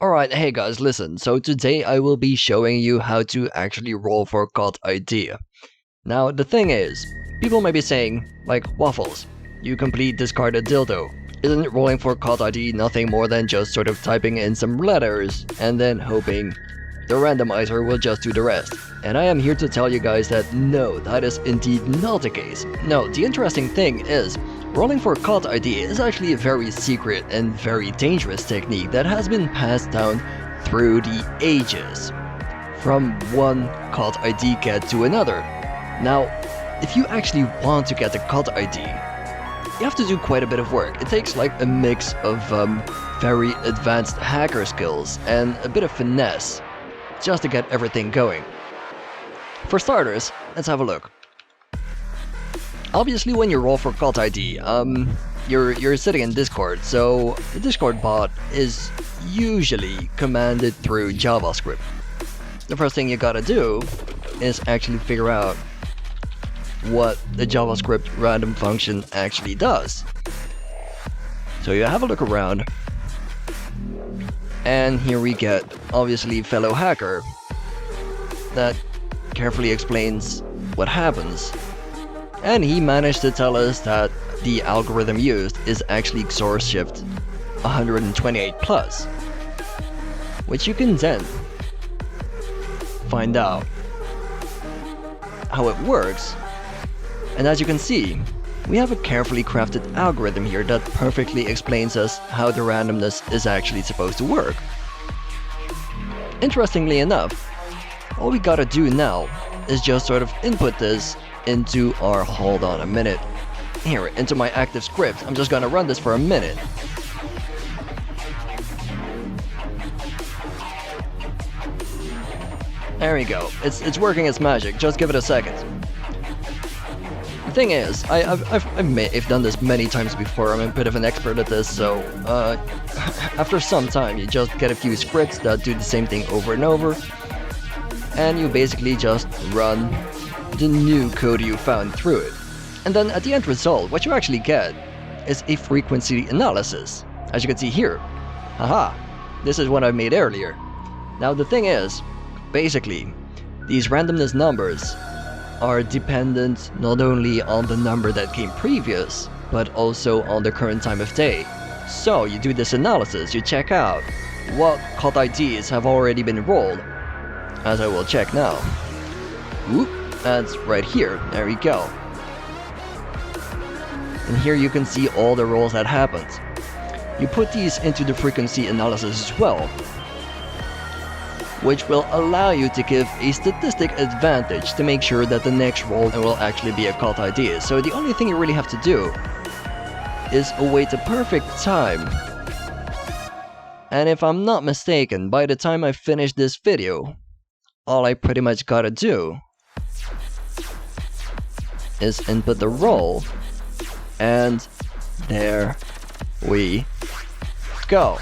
Alright, hey guys, listen. So today I will be showing you how to actually roll for cult ID. Now, the thing is, people may be saying, like, Waffles, you complete discarded dildo. Isn't rolling for cult ID nothing more than just sort of typing in some letters and then hoping the randomizer will just do the rest? And I am here to tell you guys that no, that is indeed not the case. No, the interesting thing is, rolling for cult ID is actually a very secret and very dangerous technique that has been passed down through the ages, from one cult ID get to another. Now, if you actually want to get the cult ID, you have to do quite a bit of work. It takes like a mix of very advanced hacker skills and a bit of finesse just to get everything going. For starters, let's have a look. Obviously, when you roll for cult ID, you're sitting in Discord, so the Discord bot is usually commanded through JavaScript. The first thing you gotta do is actually figure out what the JavaScript random function actually does. So you have a look around, and here we get, obviously, fellow hacker that carefully explains what happens. And he managed to tell us that the algorithm used is actually XOR shift 128 plus, which you can then find out how it works. And as you can see, we have a carefully crafted algorithm here that perfectly explains us how the randomness is actually supposed to work. Interestingly enough, all we gotta do now is just sort of input this into our, hold on a minute, here, into my active script. I'm just gonna run this for a minute. There we go. It's working its magic. Just give it a second. The thing is, I've done this many times before. I'm a bit of an expert at this, so after some time, you just get a few scripts that do the same thing over and over, and you basically just run the new code you found through it. And then at the end result, what you actually get is a frequency analysis, as you can see here. Haha, this is what I made earlier. Now the thing is, basically, these randomness numbers are dependent not only on the number that came previous, but also on the current time of day. So you do this analysis, you check out what cult IDs have already been rolled, as I will check now. Oop, that's right here, there we go. And here you can see all the rolls that happened. You put these into the frequency analysis as well, which will allow you to give a statistic advantage to make sure that the next roll will actually be a cult ID. So the only thing you really have to do is await a perfect time. And if I'm not mistaken, by the time I finish this video, all I pretty much gotta do is input the roll, and there we go.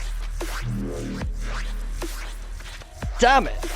Damn it!